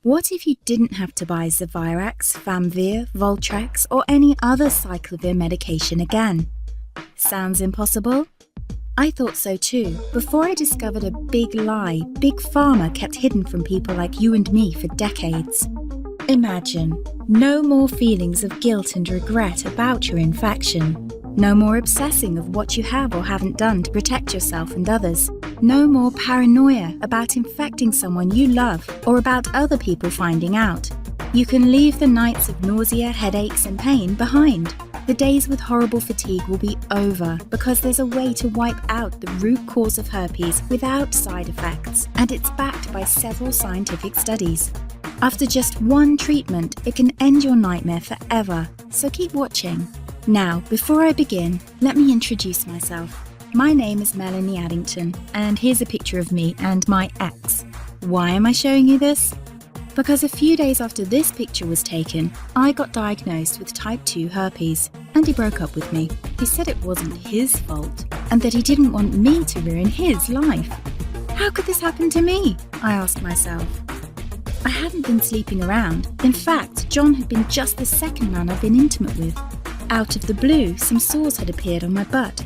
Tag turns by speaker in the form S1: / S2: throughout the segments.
S1: What if you didn't have to buy Zavirax, Famvir, Voltrex, or any other cyclovir medication again? Sounds impossible? I thought so too, before I discovered a big lie Big Pharma kept hidden from people like you and me for decades. Imagine, no more feelings of guilt and regret about your infection. No more obsessing of what you have or haven't done to protect yourself and others. No more paranoia about infecting someone you love or about other people finding out. You can leave the nights of nausea, headaches, and pain behind. The days with horrible fatigue will be over because there's a way to wipe out the root cause of herpes without side effects, and it's backed by several scientific studies. After just one treatment, it can end your nightmare forever, so keep watching. Now, before I begin, let me introduce myself. My name is Melanie Addington, and here's a picture of me and my ex. Why am I showing you this? Because a few days after this picture was taken, I got diagnosed with type 2 herpes, and he broke up with me. He said it wasn't his fault, and that he didn't want me to ruin his life. How could this happen to me? I asked myself. I hadn't been sleeping around. In fact, John had been just the second man I've been intimate with. Out of the blue, some sores had appeared on my butt.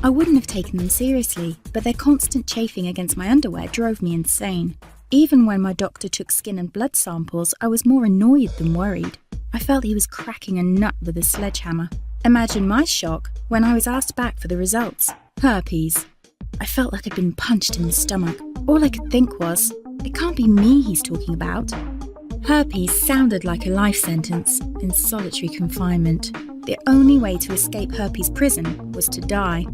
S1: I wouldn't have taken them seriously, but their constant chafing against my underwear drove me insane. Even when my doctor took skin and blood samples, I was more annoyed than worried. I felt he was cracking a nut with a sledgehammer. Imagine my shock when I was asked back for the results. Herpes. I felt like I'd been punched in the stomach. All I could think was, it can't be me he's talking about. Herpes sounded like a life sentence in solitary confinement. The only way to escape herpes prison was to die.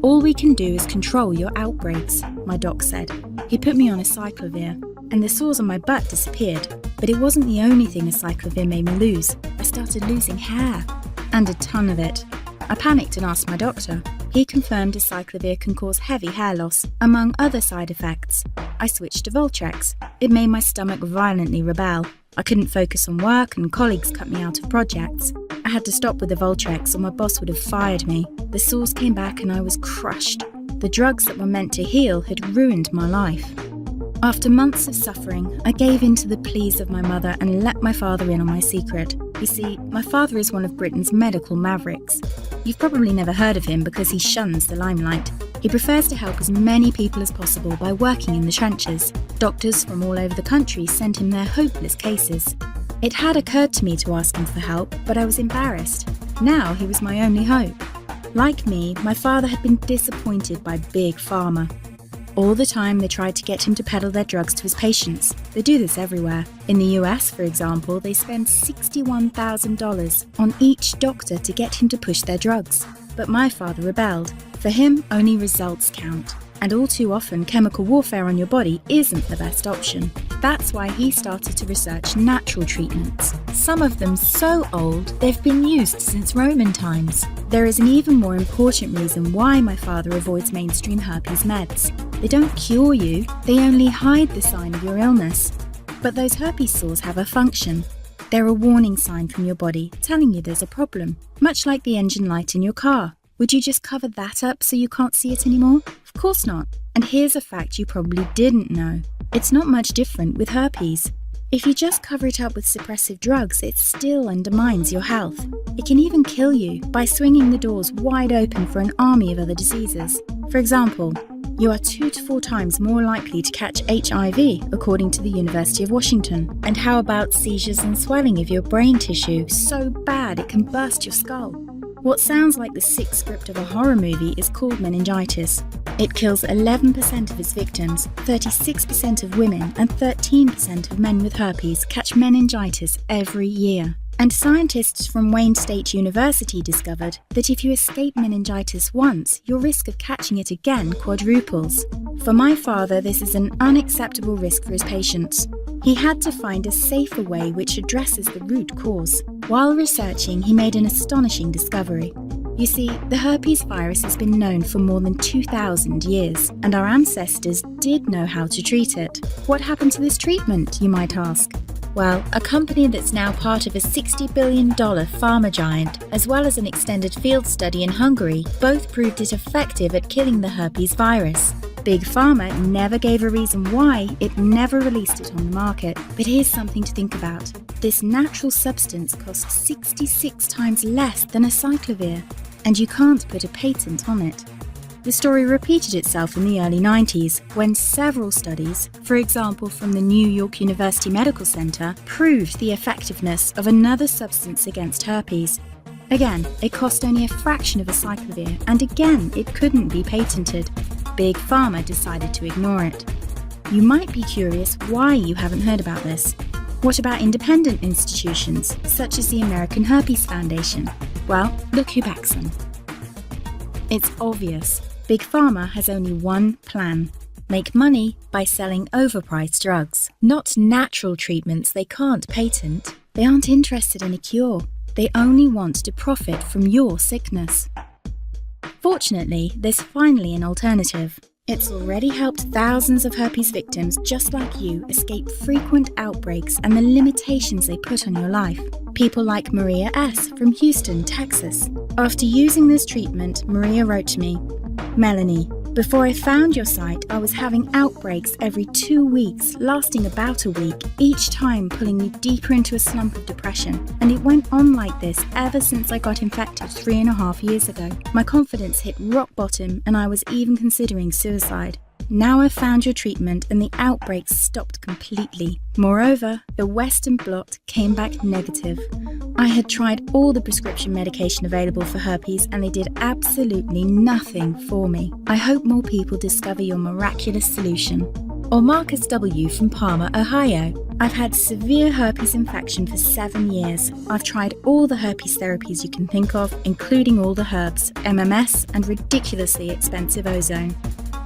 S1: All we can do is control your outbreaks, my doc said. He put me on a cyclovir, and the sores on my butt disappeared. But it wasn't the only thing a cyclovir made me lose. I started losing hair, and a ton of it. I panicked and asked my doctor. He confirmed a cyclovir can cause heavy hair loss, among other side effects. I switched to Voltrex. It made my stomach violently rebel. I couldn't focus on work, and colleagues cut me out of projects. I had to stop with the Voltrex or my boss would have fired me. The sores came back and I was crushed. The drugs that were meant to heal had ruined my life. After months of suffering, I gave in to the pleas of my mother and let my father in on my secret. You see, my father is one of Britain's medical mavericks. You've probably never heard of him because he shuns the limelight. He prefers to help as many people as possible by working in the trenches. Doctors from all over the country sent him their hopeless cases. It had occurred to me to ask him for help, but I was embarrassed. Now he was my only hope. Like me, my father had been disappointed by Big Pharma. All the time they tried to get him to peddle their drugs to his patients. They do this everywhere. In the US, for example, they spend $61,000 on each doctor to get him to push their drugs. But my father rebelled. For him, only results count. And all too often, chemical warfare on your body isn't the best option. That's why he started to research natural treatments. Some of them so old, they've been used since Roman times. There is an even more important reason why my father avoids mainstream herpes meds. They don't cure you, they only hide the sign of your illness. But those herpes sores have a function. They're a warning sign from your body telling you there's a problem, much like the engine light in your car. Would you just cover that up so you can't see it anymore? Of course not. And here's a fact you probably didn't know. It's not much different with herpes. If you just cover it up with suppressive drugs, it still undermines your health. It can even kill you by swinging the doors wide open for an army of other diseases. For example, you are 2 to 4 times more likely to catch HIV, according to the University of Washington. And how about seizures and swelling of your brain tissue so bad it can burst your skull? What sounds like the sick script of a horror movie is called meningitis. It kills 11% of its victims, 36% of women and 13% of men with herpes catch meningitis every year. And scientists from Wayne State University discovered that if you escape meningitis once, your risk of catching it again quadruples. For my father, this is an unacceptable risk for his patients. He had to find a safer way which addresses the root cause. While researching, he made an astonishing discovery. You see, the herpes virus has been known for more than 2,000 years, and our ancestors did know how to treat it. What happened to this treatment, you might ask? Well, a company that's now part of a $60 billion pharma giant, as well as an extended field study in Hungary, both proved it effective at killing the herpes virus. Big Pharma never gave a reason why it never released it on the market. But here's something to think about. This natural substance costs 66 times less than acyclovir, and you can't put a patent on it. The story repeated itself in the early 90s when several studies, for example from the New York University Medical Center, proved the effectiveness of another substance against herpes. Again, it cost only a fraction of acyclovir, and again, it couldn't be patented. Big Pharma decided to ignore it. You might be curious why you haven't heard about this. What about independent institutions, such as the American Herpes Foundation? Well, look who backs them. It's obvious. Big Pharma has only one plan: make money by selling overpriced drugs, not natural treatments they can't patent. They aren't interested in a cure. They only want to profit from your sickness. Fortunately, there's finally an alternative. It's already helped thousands of herpes victims just like you escape frequent outbreaks and the limitations they put on your life. People like Maria S. from Houston, Texas. After using this treatment, Maria wrote to me, "Melanie, before I found your site, I was having outbreaks every 2 weeks, lasting about a week, each time pulling me deeper into a slump of depression. And it went on like this ever since I got infected 3.5 years ago. My confidence hit rock bottom and I was even considering suicide. Now I've found your treatment and the outbreaks stopped completely. Moreover, the Western blot came back negative. I had tried all the prescription medication available for herpes and they did absolutely nothing for me. I hope more people discover your miraculous solution." Or Marcus W. from Parma, Ohio. "I've had severe herpes infection for 7 years. I've tried all the herpes therapies you can think of, including all the herbs, MMS, and ridiculously expensive ozone.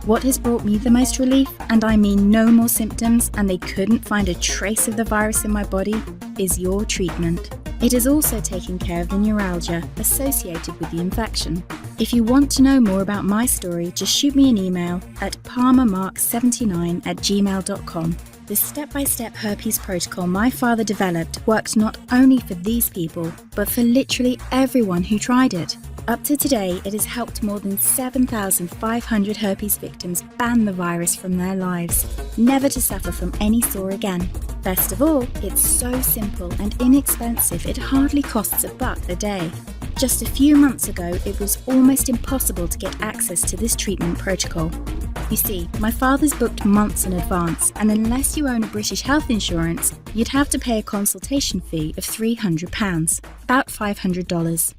S1: What has brought me the most relief, and I mean no more symptoms, and they couldn't find a trace of the virus in my body, is your treatment. It has also taken care of the neuralgia associated with the infection. If you want to know more about my story, just shoot me an email at palmermark79@gmail.com. The step-by-step herpes protocol my father developed worked not only for these people, but for literally everyone who tried it. Up to today, it has helped more than 7,500 herpes victims ban the virus from their lives, never to suffer from any sore again. Best of all, it's so simple and inexpensive it hardly costs $1 a day. Just a few months ago, it was almost impossible to get access to this treatment protocol. You see, my father's booked months in advance, and unless you own a British health insurance, you'd have to pay a consultation fee of £300, about $500.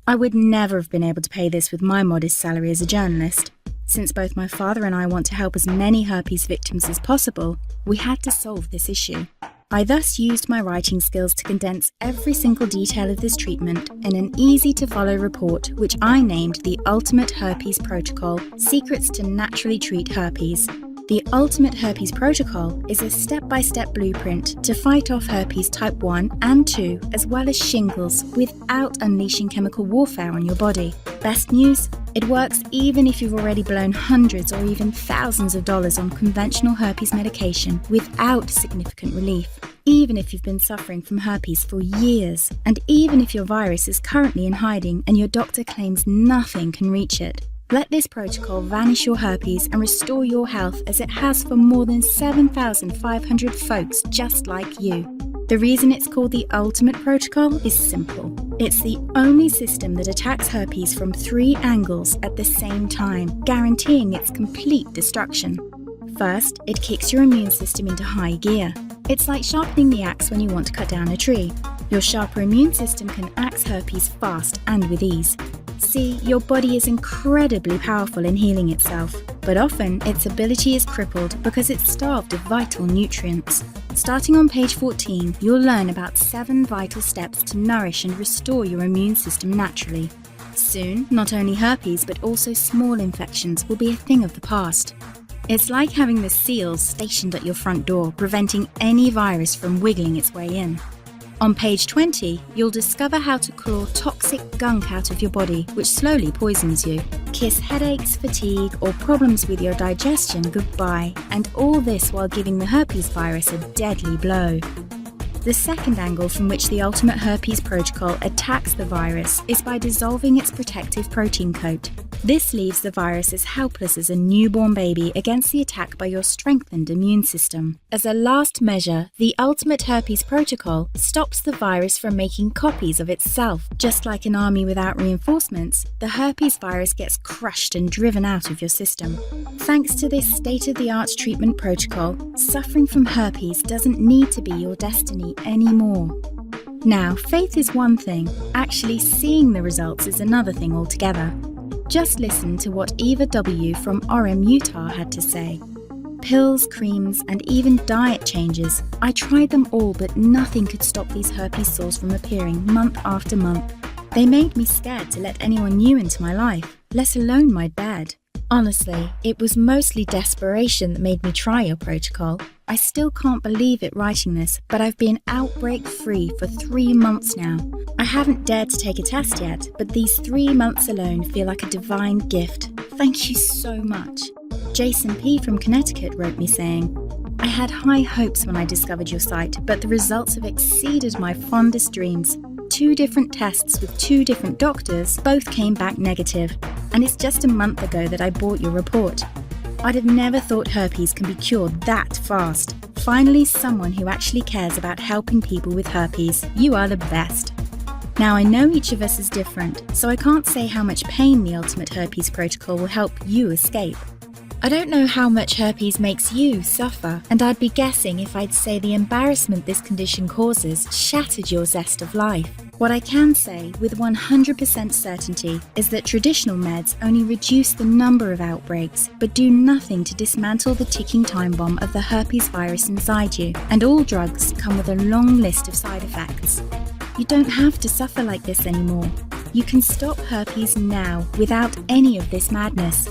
S1: I would never have been able to pay this with my modest salary as a journalist. Since both my father and I want to help as many herpes victims as possible, we had to solve this issue. I thus used my writing skills to condense every single detail of this treatment in an easy-to-follow report which I named the Ultimate Herpes Protocol: Secrets to Naturally Treat Herpes. The Ultimate Herpes Protocol is a step-by-step blueprint to fight off herpes type 1 and 2 as well as shingles without unleashing chemical warfare on your body. Best news? It works even if you've already blown hundreds or even thousands of dollars on conventional herpes medication without significant relief. Even if you've been suffering from herpes for years, and even if your virus is currently in hiding and your doctor claims nothing can reach it. Let this protocol vanish your herpes and restore your health as it has for more than 7,500 folks just like you. The reason it's called the Ultimate Protocol is simple. It's the only system that attacks herpes from 3 angles at the same time, guaranteeing its complete destruction. First, it kicks your immune system into high gear. It's like sharpening the axe when you want to cut down a tree. Your sharper immune system can axe herpes fast and with ease. See, your body is incredibly powerful in healing itself, but often its ability is crippled because it's starved of vital nutrients. Starting on page 14, you'll learn about 7 vital steps to nourish and restore your immune system naturally. Soon, not only herpes but also small infections will be a thing of the past. It's like having the seals stationed at your front door, preventing any virus from wiggling its way in. On page 20, you'll discover how to claw toxic gunk out of your body, which slowly poisons you. Kiss headaches, fatigue, or problems with your digestion goodbye, and all this while giving the herpes virus a deadly blow. The second angle from which the Ultimate Herpes Protocol attacks the virus is by dissolving its protective protein coat. This leaves the virus as helpless as a newborn baby against the attack by your strengthened immune system. As a last measure, the Ultimate Herpes Protocol stops the virus from making copies of itself. Just like an army without reinforcements, the herpes virus gets crushed and driven out of your system. Thanks to this state-of-the-art treatment protocol, suffering from herpes doesn't need to be your destiny anymore. Now, faith is one thing, actually seeing the results is another thing altogether. Just listen to what Eva W. from Orem, Utah had to say. Pills, creams, and even diet changes. I tried them all, but nothing could stop these herpes sores from appearing month after month. They made me scared to let anyone new into my life, let alone my bed. Honestly, it was mostly desperation that made me try your protocol. I still can't believe it writing this, but I've been outbreak-free for 3 months now. I haven't dared to take a test yet, but these 3 months alone feel like a divine gift. Thank you so much. Jason P. from Connecticut wrote me saying, I had high hopes when I discovered your site, but the results have exceeded my fondest dreams. 2 different tests with 2 different doctors both came back negative, and it's just a month ago that I bought your report. I'd have never thought herpes can be cured that fast. Finally, someone who actually cares about helping people with herpes. You are the best. Now, I know each of us is different, so I can't say how much pain the Ultimate Herpes Protocol will help you escape. I don't know how much herpes makes you suffer, and I'd be guessing if I'd say the embarrassment this condition causes shattered your zest of life. What I can say with 100% certainty is that traditional meds only reduce the number of outbreaks, but do nothing to dismantle the ticking time bomb of the herpes virus inside you, and all drugs come with a long list of side effects. You don't have to suffer like this anymore. You can stop herpes now without any of this madness.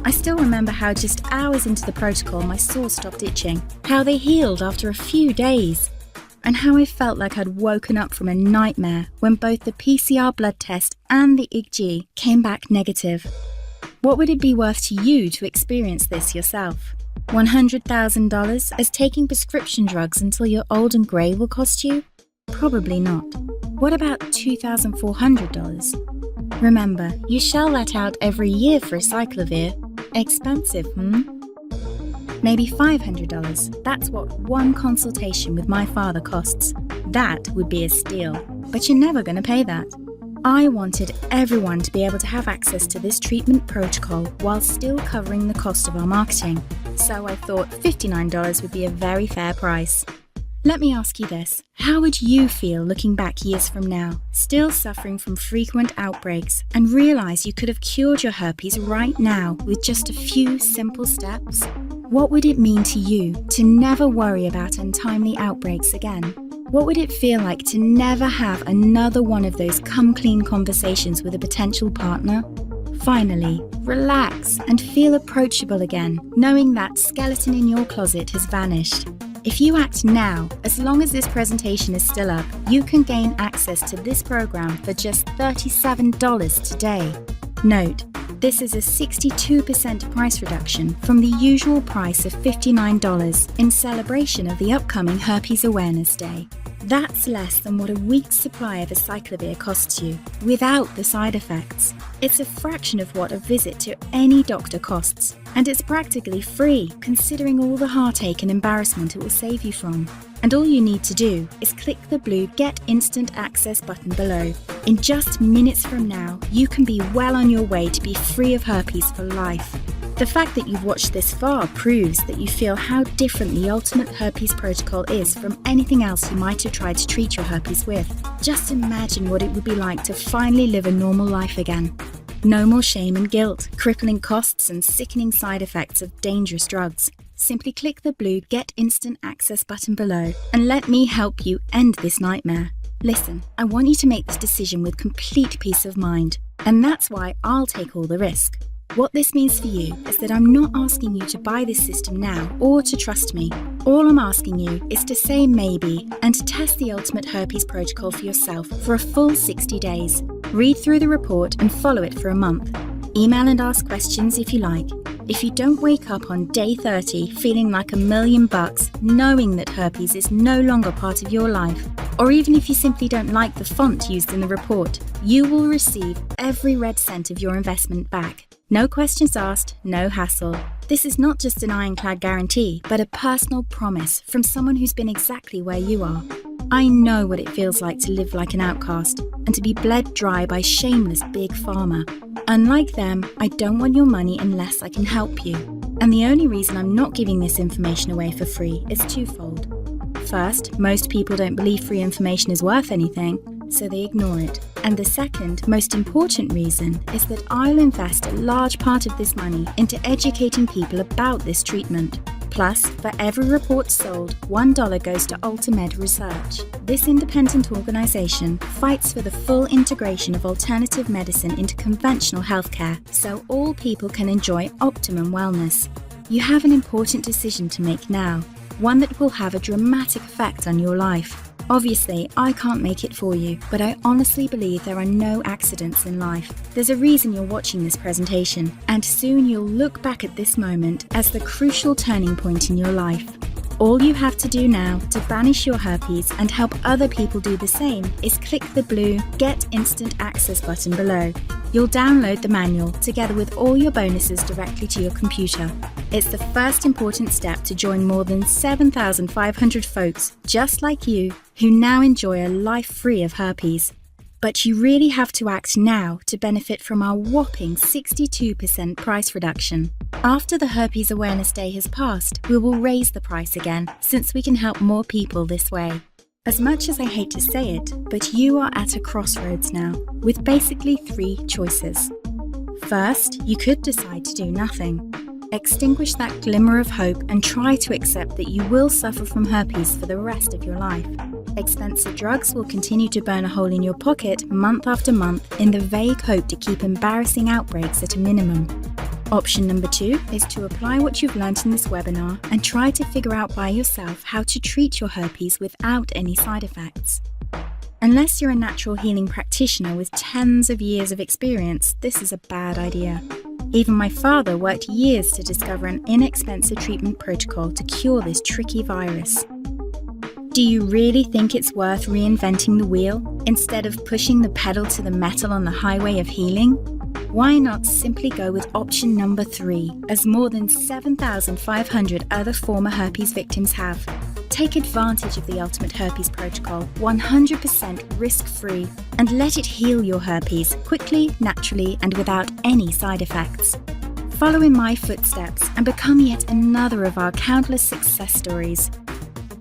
S1: I still remember how just hours into the protocol my sores stopped itching, how they healed after a few days, and how I felt like I'd woken up from a nightmare when both the PCR blood test and the IgG came back negative. What would it be worth to you to experience this yourself? $100,000 as taking prescription drugs until you're old and grey will cost you? Probably not. What about $2,400? Remember, you shell that out every year for a cyclovir. Expensive, Maybe $500. That's what one consultation with my father costs. That would be a steal. But you're never going to pay that. I wanted everyone to be able to have access to this treatment protocol while still covering the cost of our marketing. So I thought $59 would be a very fair price. Let me ask you this. How would you feel looking back years from now, still suffering from frequent outbreaks, and realize you could have cured your herpes right now with just a few simple steps? What would it mean to you to never worry about untimely outbreaks again? What would it feel like to never have another one of those come-clean conversations with a potential partner? Finally, relax and feel approachable again, knowing that skeleton in your closet has vanished. If you act now, as long as this presentation is still up, you can gain access to this program for just $37 today. Note, this is a 62% price reduction from the usual price of $59 in celebration of the upcoming Herpes Awareness Day. That's less than what a week's supply of acyclovir costs you, without the side effects. It's a fraction of what a visit to any doctor costs, and it's practically free, considering all the heartache and embarrassment it will save you from. And all you need to do is click the blue Get Instant Access button below. In just minutes from now, you can be well on your way to be free of herpes for life. The fact that you've watched this far proves that you feel how different the Ultimate Herpes Protocol is from anything else you might have tried to treat your herpes with. Just imagine what it would be like to finally live a normal life again. No more shame and guilt, crippling costs and sickening side effects of dangerous drugs. Simply click the blue Get Instant Access button below and let me help you end this nightmare. Listen, I want you to make this decision with complete peace of mind, and that's why I'll take all the risk. What this means for you is that I'm not asking you to buy this system now or to trust me. All I'm asking you is to say maybe and to test the Ultimate Herpes Protocol for yourself for a full 60 days. Read through the report and follow it for a month. Email and ask questions if you like. If you don't wake up on day 30 feeling like $1,000,000, knowing that herpes is no longer part of your life, or even if you simply don't like the font used in the report, you will receive every red cent of your investment back. No questions asked, no hassle. This is not just an ironclad guarantee, but a personal promise from someone who's been exactly where you are. I know what it feels like to live like an outcast and to be bled dry by shameless big pharma. Unlike them, I don't want your money unless I can help you. And the only reason I'm not giving this information away for free is twofold. First, most people don't believe free information is worth anything, so they ignore it. And the second, most important reason is that I'll invest a large part of this money into educating people about this treatment. Plus, for every report sold, $1 goes to Ultimed Research. This independent organization fights for the full integration of alternative medicine into conventional healthcare, so all people can enjoy optimum wellness. You have an important decision to make now, one that will have a dramatic effect on your life. Obviously, I can't make it for you, but I honestly believe there are no accidents in life. There's a reason you're watching this presentation, and soon you'll look back at this moment as the crucial turning point in your life. All you have to do now to banish your herpes and help other people do the same is click the blue Get Instant Access button below. You'll download the manual together with all your bonuses directly to your computer. It's the first important step to join more than 7,500 folks just like you who now enjoy a life free of herpes. But you really have to act now to benefit from our whopping 62% price reduction. After the Herpes Awareness Day has passed, we will raise the price again, since we can help more people this way. As much as I hate to say it, but you are at a crossroads now, with basically 3 choices. First, you could decide to do nothing. Extinguish that glimmer of hope and try to accept that you will suffer from herpes for the rest of your life. Expensive drugs will continue to burn a hole in your pocket month after month in the vague hope to keep embarrassing outbreaks at a minimum. Option number 2 is to apply what you've learnt in this webinar and try to figure out by yourself how to treat your herpes without any side effects. Unless you're a natural healing practitioner with tens of years of experience, this is a bad idea. Even my father worked years to discover an inexpensive treatment protocol to cure this tricky virus. Do you really think it's worth reinventing the wheel instead of pushing the pedal to the metal on the highway of healing? Why not simply go with option number 3, as more than 7,500 other former herpes victims have? Take advantage of the Ultimate Herpes Protocol 100% risk-free and let it heal your herpes quickly, naturally, and without any side effects. Follow in my footsteps and become yet another of our countless success stories.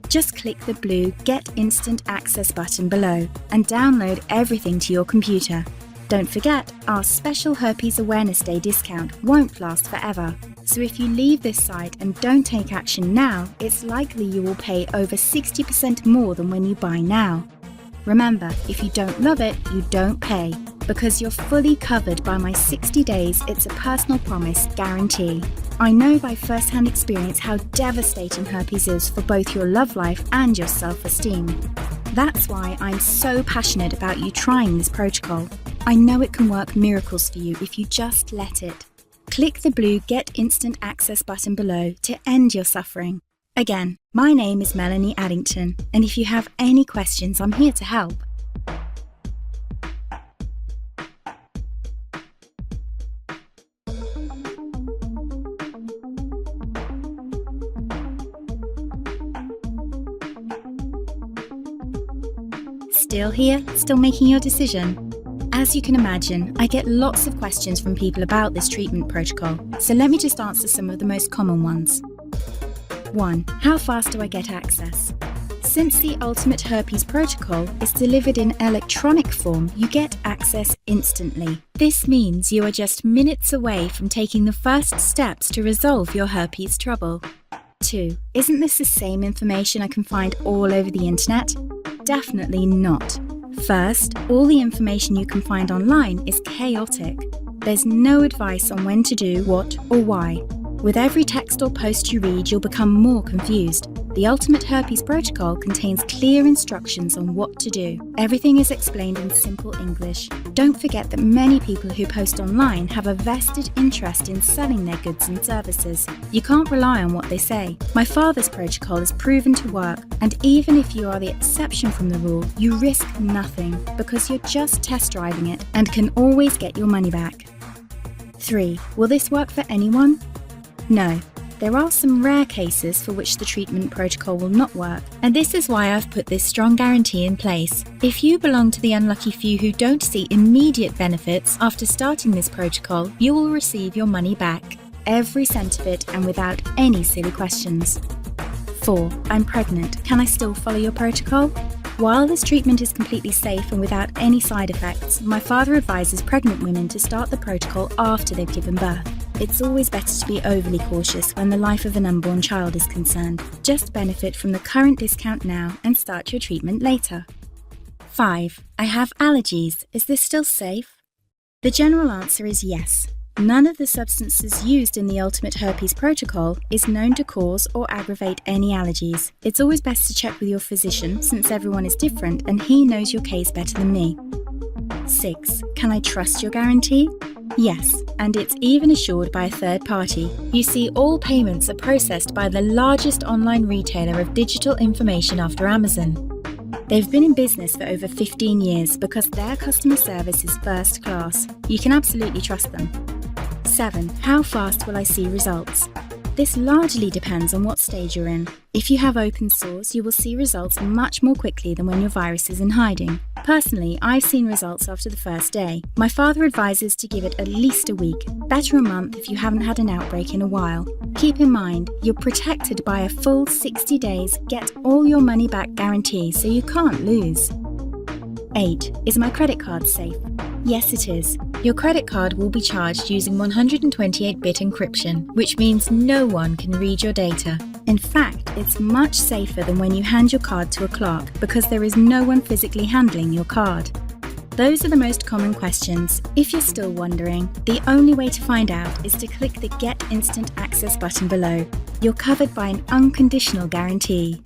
S1: Just click the blue Get Instant Access button below and download everything to your computer. Don't forget, our special Herpes Awareness Day discount won't last forever. So if you leave this site and don't take action now, it's likely you will pay over 60% more than when you buy now. Remember, if you don't love it, you don't pay, because you're fully covered by my 60 days It's a Personal Promise guarantee. I know by first-hand experience how devastating herpes is for both your love life and your self-esteem. That's why I'm so passionate about you trying this protocol. I know it can work miracles for you if you just let it. Click the blue Get Instant Access button below to end your suffering. Again, my name is Melanie Addington, and if you have any questions, I'm here to help. Still here? Still making your decision? As you can imagine, I get lots of questions from people about this treatment protocol, so let me just answer some of the most common ones. 1. How fast do I get access? Since the Ultimate Herpes Protocol is delivered in electronic form, you get access instantly. This means you are just minutes away from taking the first steps to resolve your herpes trouble. 2. Isn't this the same information I can find all over the internet? Definitely not. First, all the information you can find online is chaotic. There's no advice on when to do what or why. With every text or post you read, you'll become more confused. The Ultimate Herpes Protocol contains clear instructions on what to do. Everything is explained in simple English. Don't forget that many people who post online have a vested interest in selling their goods and services. You can't rely on what they say. My father's protocol is proven to work, and even if you are the exception from the rule, you risk nothing because you're just test driving it and can always get your money back. 3. Will this work for anyone? No. There are some rare cases for which the treatment protocol will not work, and this is why I've put this strong guarantee in place. If you belong to the unlucky few who don't see immediate benefits after starting this protocol, you will receive your money back. Every cent of it, and without any silly questions. 4. I'm pregnant. Can I still follow your protocol? While this treatment is completely safe and without any side effects, my father advises pregnant women to start the protocol after they've given birth. It's always better to be overly cautious when the life of an unborn child is concerned. Just benefit from the current discount now and start your treatment later. 5. I have allergies. Is this still safe? The general answer is yes. None of the substances used in the Ultimate Herpes Protocol is known to cause or aggravate any allergies. It's always best to check with your physician since everyone is different and he knows your case better than me. 6. Can I trust your guarantee? Yes, and it's even assured by a third party. You see, all payments are processed by the largest online retailer of digital information after Amazon. They've been in business for over 15 years because their customer service is first class. You can absolutely trust them. 7. How fast will I see results? This largely depends on what stage you're in. If you have open sores, you will see results much more quickly than when your virus is in hiding. Personally, I've seen results after the first day. My father advises to give it at least a week, better a month if you haven't had an outbreak in a while. Keep in mind, you're protected by a full 60 days get all your money back guarantee, so you can't lose. 8. Is my credit card safe? Yes, it is. Your credit card will be charged using 128-bit encryption, which means no one can read your data. In fact, it's much safer than when you hand your card to a clerk because there is no one physically handling your card. Those are the most common questions. If you're still wondering, the only way to find out is to click the Get Instant Access button below. You're covered by an unconditional guarantee.